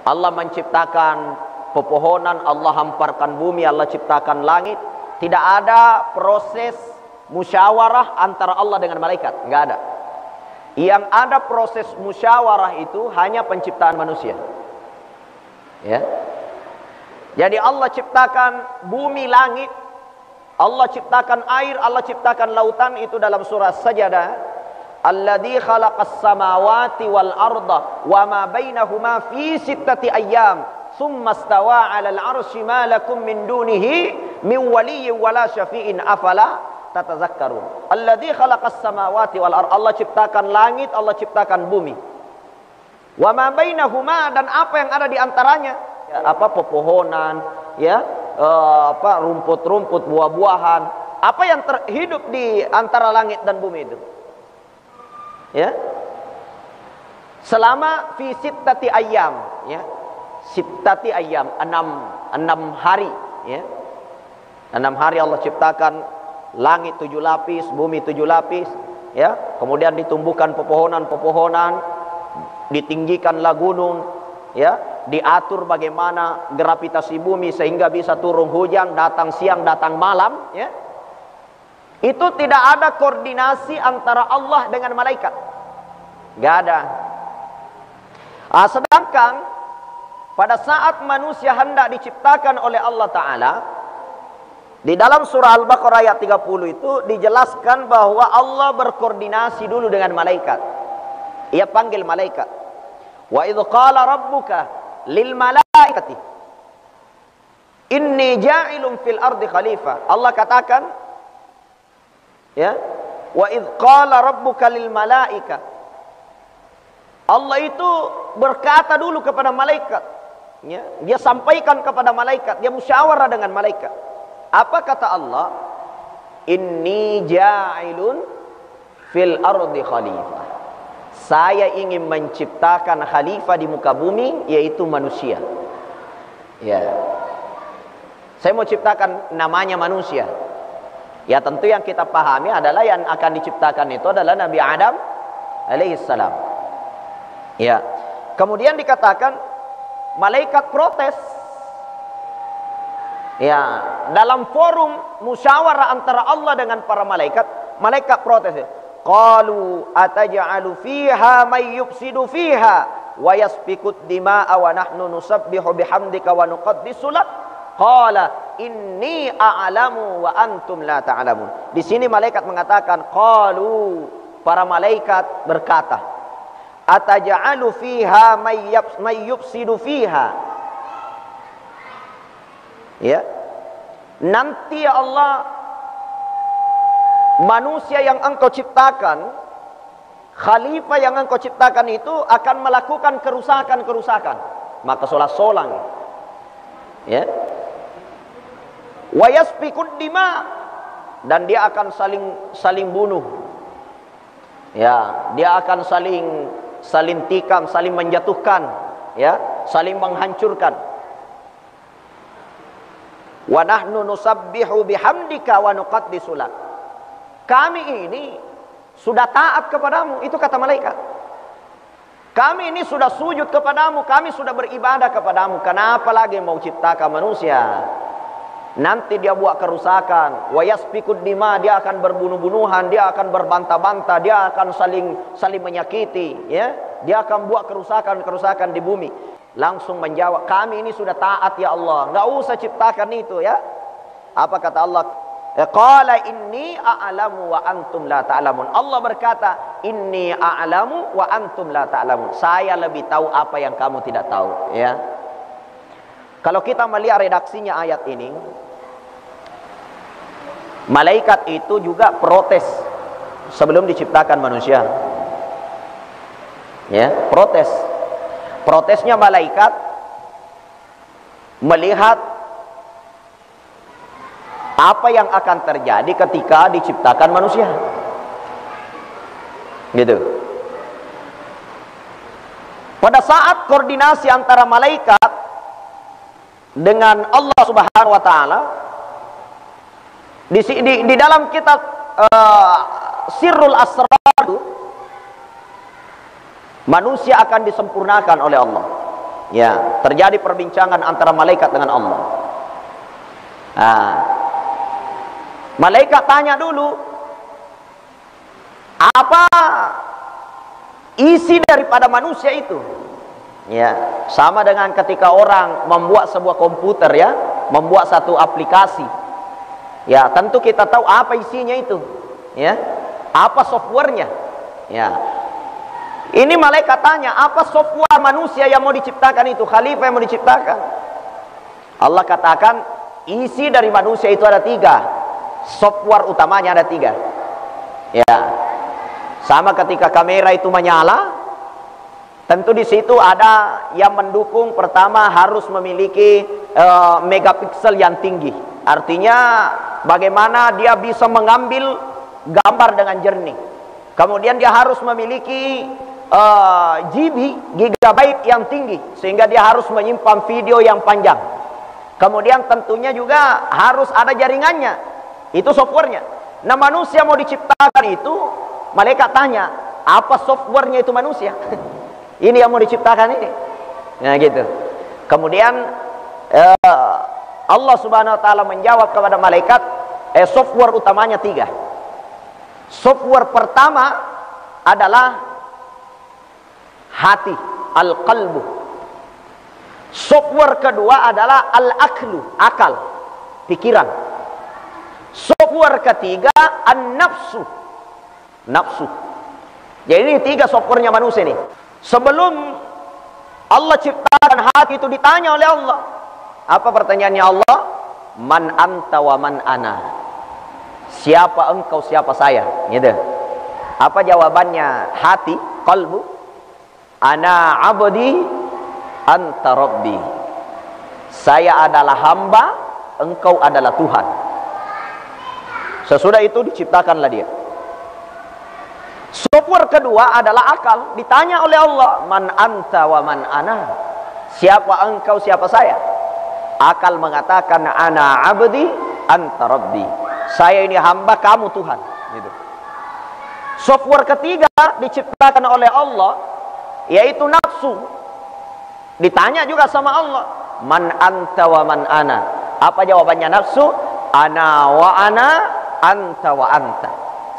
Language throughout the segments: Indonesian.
Allah menciptakan pepohonan, Allah hamparkan bumi, Allah ciptakan langit. Tidak ada proses musyawarah antara Allah dengan malaikat, nggak ada. Yang ada proses musyawarah itu hanya penciptaan manusia. Ya. Jadi Allah ciptakan bumi, langit, Allah ciptakan air, Allah ciptakan lautan, itu dalam surah Sajadah. Alladzi khalaqas samawati wal arda wa ma bainahuma fi sittati ayyam thumma istawa 'alal 'arsy ma lakum min dunihi min waliyyin wala syafi'in afala tatazakkarun. Alladzi khalaqas samawati wal arda, Allah ciptakan langit, Allah ciptakan bumi. Wa ma bainahuma, dan apa yang ada di antaranya, ya, apa pepohonan, ya, apa rumput-rumput, buah-buahan, apa yang hidup di antara langit dan bumi itu. Ya. Selama fi sittati ayyam, ya. Sittati ayyam, 6 hari, ya. 6 hari Allah ciptakan langit 7 lapis, bumi 7 lapis, ya. Kemudian ditumbuhkan pepohonan-pepohonan, ditinggikanlah gunung, ya. Diatur bagaimana gravitasi bumi sehingga bisa turun hujan, datang siang, datang malam, ya. Itu tidak ada koordinasi antara Allah dengan malaikat. Gak ada. Sedangkan pada saat manusia hendak diciptakan oleh Allah Ta'ala, di dalam surah Al-Baqarah ayat 30 itu dijelaskan bahwa Allah berkoordinasi dulu dengan malaikat. Ia panggil malaikat. Wa idh qala rabbuka lil malaikati inni ja'ilun fil ardi khalifah. Allah katakan, ya, wa idh qala rabbuka lil malaika, Allah itu berkata dulu kepada malaikat, ya, dia sampaikan kepada malaikat, dia musyawarah dengan malaikat. Apa kata Allah? Inni ja'ilun fil ardi khalifah, saya ingin menciptakan khalifah di muka bumi, yaitu manusia. Ya, saya mau ciptakan namanya manusia. Ya, tentu yang kita pahami adalah yang akan diciptakan itu adalah Nabi Adam alaihissalam. Ya. Kemudian dikatakan malaikat protes. Ya, dalam forum musyawarah antara Allah dengan para malaikat, malaikat protes. Qalu ataj'alu fiha may yufsidu fiha wa yasfiku dima'a wa nahnu nusabbihu bihamdika wa nuqaddisu lak. Qala inni a'lamu wa antum la ta'lamun. Di sini malaikat mengatakan, qalu, para malaikat berkata, ataj'alu fiha may yufsidu fiha. Ya. Nanti ya Allah, manusia yang engkau ciptakan, khalifah yang engkau ciptakan itu akan melakukan kerusakan-kerusakan, maka solah-solang. Ya. Wa yasfikud dima, dan dia akan saling bunuh. Ya, dia akan saling tikam, saling menjatuhkan, ya, saling menghancurkan. Wa nahnu nusabbihu bihamdika wa nuqaddisu lak. Kami ini sudah taat kepadamu, itu kata malaikat. Kami ini sudah sujud kepadamu, kami sudah beribadah kepadamu. Kenapa lagi mau ciptakan manusia? Nanti dia buat kerusakan. Wa yasfikud dima, dia akan berbunuh-bunuhan, dia akan berbantah-bantah, dia akan saling menyakiti, ya. Dia akan buat kerusakan-kerusakan di bumi. Langsung menjawab, kami ini sudah taat ya Allah, enggak usah ciptakan itu, ya. Apa kata Allah? Qala inni a'lamu wa antum la ta'lamun. Allah berkata, inni a'lamu wa antum la ta'lamun. Saya lebih tahu apa yang kamu tidak tahu, ya. Kalau kita melihat redaksinya ayat ini, malaikat itu juga protes sebelum diciptakan manusia. Ya, protes. Protesnya malaikat melihat apa yang akan terjadi ketika diciptakan manusia. Gitu. Pada saat koordinasi antara malaikat dengan Allah Subhanahu wa taala, di dalam kitab Sirrul Asrar, manusia akan disempurnakan oleh Allah. Ya, terjadi perbincangan antara malaikat dengan Allah. Malaikat tanya dulu, apa isi daripada manusia itu? Ya, sama dengan ketika orang membuat sebuah komputer, ya, membuat satu aplikasi. Ya, tentu kita tahu apa isinya itu, ya, apa softwarenya. Ya, ini malaikat tanya, apa software manusia yang mau diciptakan itu, khalifah yang mau diciptakan? Allah katakan, isi dari manusia itu ada 3, software utamanya ada 3. Ya, sama ketika kamera itu menyala, tentu di situ ada yang mendukung. Pertama harus memiliki megapiksel yang tinggi. Artinya bagaimana dia bisa mengambil gambar dengan jernih. Kemudian dia harus memiliki gigabyte yang tinggi, sehingga dia harus menyimpan video yang panjang. Kemudian tentunya juga harus ada jaringannya. Itu softwarenya. Nah, manusia mau diciptakan itu, malaikat tanya, apa softwarenya itu manusia? Ini yang mau diciptakan ini. Nah, gitu. Kemudian Allah Subhanahu wa taala menjawab kepada malaikat, software utamanya 3. Software pertama adalah hati, al-qalbu. Software kedua adalah al-aklu, akal, pikiran. Software ketiga an-nafsu, nafsu. Jadi ini 3 softwarenya manusia nih. Sebelum Allah ciptakan hati itu ditanya oleh Allah. Apa pertanyaannya Allah? Man anta wa man ana. Siapa engkau, siapa saya? Gitu. Apa jawabannya hati, qalbu? Ana abdi, anta rabbi. Saya adalah hamba, engkau adalah Tuhan. Sesudah itu diciptakanlah dia. Software kedua adalah akal. Ditanya oleh Allah, man anta wa man ana. Siapa engkau, siapa saya? Akal mengatakan, ana abdi, anta rabbi. Saya ini hamba, kamu Tuhan. Gitu. Software ketiga diciptakan oleh Allah, yaitu nafsu. Ditanya juga sama Allah, man anta wa man ana. Apa jawabannya nafsu? Ana wa ana, anta wa anta.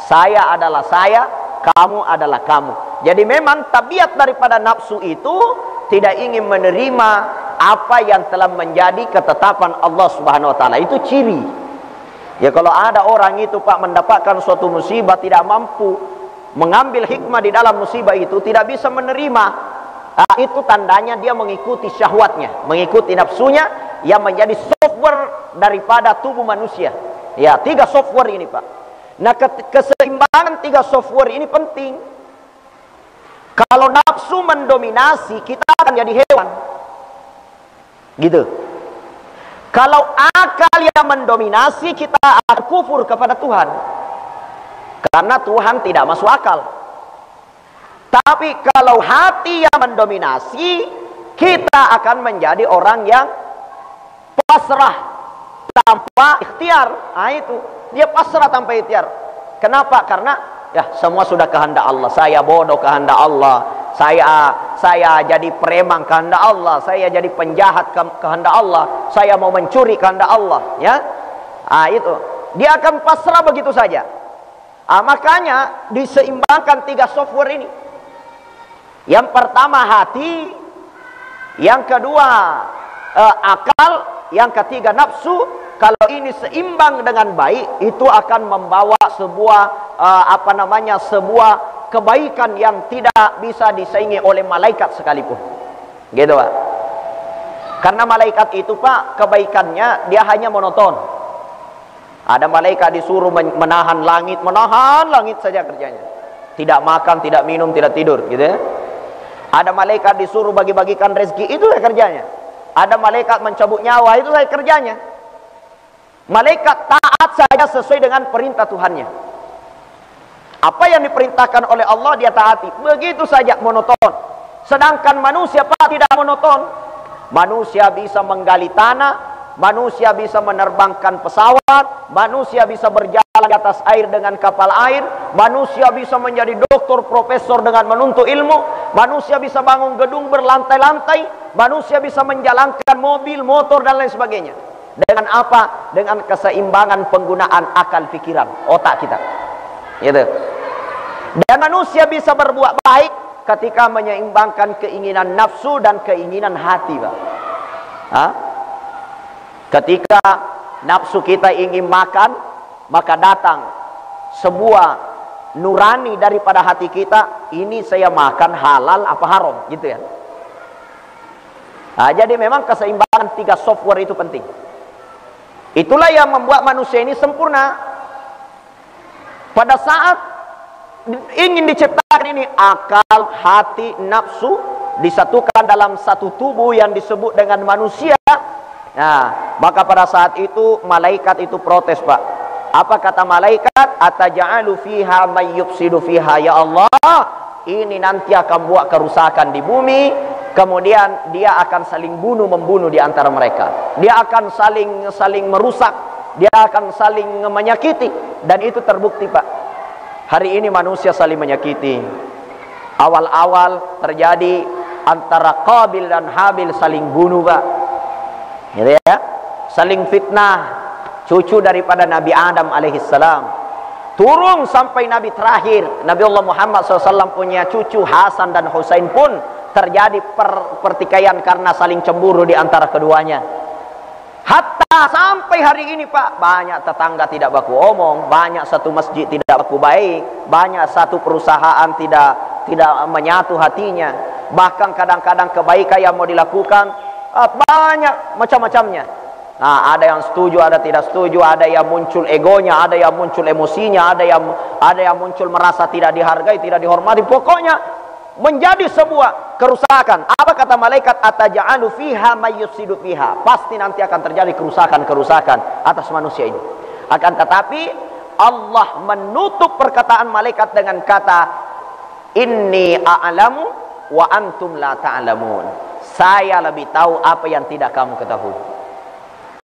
Saya adalah saya, kamu adalah kamu. Jadi memang tabiat daripada nafsu itu tidak ingin menerima apa yang telah menjadi ketetapan Allah Subhanahu wa taala. Itu ciri. Ya, kalau ada orang itu Pak mendapatkan suatu musibah, tidak mampu mengambil hikmah di dalam musibah itu, tidak bisa menerima, itu tandanya dia mengikuti syahwatnya, mengikuti nafsunya yang menjadi software daripada tubuh manusia. Ya, 3 software ini Pak. Nah, keseimbangan 3 software ini penting. Kalau nafsu mendominasi, kita akan jadi hewan. Gitu. Kalau akal yang mendominasi, kita akan kufur kepada Tuhan. Karena Tuhan tidak masuk akal. Tapi kalau hati yang mendominasi, kita akan menjadi orang yang pasrah tanpa ikhtiar. Nah, itu. Dia pasrah tanpa ikhtiar. Kenapa? Karena ya semua sudah kehendak Allah. Saya bodoh kehendak Allah. Saya jadi preman kehendak Allah. Saya jadi penjahat kehendak Allah. Saya mau mencuri kehendak Allah. Ya, itu. Dia akan pasrah begitu saja. Makanya diseimbangkan 3 software ini. Yang pertama hati, yang kedua akal, yang ketiga nafsu. Kalau ini seimbang dengan baik, itu akan membawa sebuah sebuah kebaikan yang tidak bisa disaingi oleh malaikat sekalipun. Gitu Pak. Karena malaikat itu Pak, kebaikannya dia hanya monoton. Ada malaikat disuruh menahan langit saja kerjanya. Tidak makan, tidak minum, tidak tidur, gitu ya. Ada malaikat disuruh bagi-bagikan rezeki, itu kerjanya. Ada malaikat mencabut nyawa, itu kerjanya. Malaikat taat saja sesuai dengan perintah Tuhannya. Apa yang diperintahkan oleh Allah dia taati. Begitu saja monoton. Sedangkan manusia Pak tidak monoton. Manusia bisa menggali tanah, manusia bisa menerbangkan pesawat, manusia bisa berjalan berjalan di atas air dengan kapal air, manusia bisa menjadi doktor, profesor dengan menuntut ilmu, manusia bisa bangun gedung berlantai-lantai, manusia bisa menjalankan mobil, motor dan lain sebagainya. Dengan apa? Dengan keseimbangan penggunaan akal pikiran, otak kita. Gitu. Dan manusia bisa berbuat baik ketika menyeimbangkan keinginan nafsu dan keinginan hati, Pak. Ketika nafsu kita ingin makan, maka datang sebuah nurani daripada hati kita, ini saya makan halal apa haram, gitu ya. Jadi memang keseimbangan 3 software itu penting. Itulah yang membuat manusia ini sempurna. Pada saat ingin diciptakan ini, akal, hati, nafsu disatukan dalam satu tubuh yang disebut dengan manusia. Nah, maka pada saat itu malaikat itu protes, Pak. Apa kata malaikat? Ataja'alu fiha may yufsidu fiha, ya Allah, ini nanti akan buat kerusakan di bumi, kemudian dia akan saling bunuh-membunuh di antara mereka. Dia akan saling merusak, dia akan saling menyakiti, dan itu terbukti, Pak. Hari ini manusia saling menyakiti. Awal-awal terjadi antara Qabil dan Habil saling bunuh, Pak. Gitu ya, saling fitnah. Cucu daripada Nabi Adam alaihissalam turun sampai Nabi terakhir, Nabi Allah Muhammad SAW punya cucu Hasan dan Husain pun terjadi pertikaian karena saling cemburu di antara keduanya. Hatta sampai hari ini, Pak, banyak tetangga tidak baku omong, banyak satu masjid tidak baku baik, banyak satu perusahaan tidak menyatu hatinya. Bahkan kadang-kadang kebaikan yang mau dilakukan banyak macam-macamnya. Nah, ada yang setuju, ada tidak setuju, ada yang muncul egonya, ada yang muncul emosinya, ada yang muncul merasa tidak dihargai, tidak dihormati. Pokoknya menjadi sebuah kerusakan. Apa kata malaikat? Ataja'alu fiha may yufsidu fiha. Pasti nanti akan terjadi kerusakan-kerusakan atas manusia ini. Akan tetapi Allah menutup perkataan malaikat dengan kata inni a'lamu wa antum la ta'lamun. Saya lebih tahu apa yang tidak kamu ketahui.